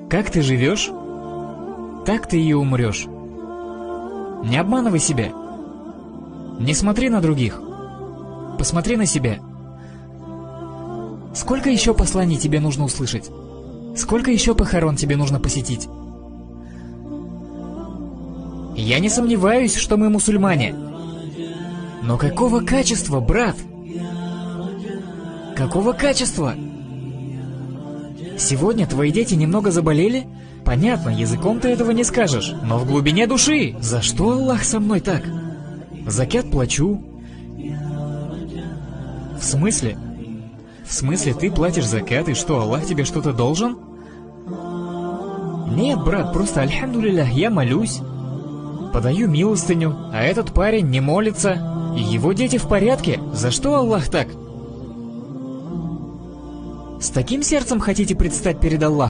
Как ты живешь, так ты и умрешь. Не обманывай себя. Не смотри на других. Посмотри на себя. Сколько еще посланий тебе нужно услышать? Сколько еще похорон тебе нужно посетить? Я не сомневаюсь, что мы мусульмане. Но какого качества, брат? Какого качества? Сегодня твои дети немного заболели? Понятно, языком ты этого не скажешь, но в глубине души, за что Аллах со мной так? Закят плачу. В смысле? В смысле, ты платишь закят, и что, Аллах тебе что-то должен? Нет, брат, просто альхамдулиллах, я молюсь. Подаю милостыню, а этот парень не молится, и его дети в порядке. За что Аллах так? С таким сердцем хотите предстать перед Аллахом?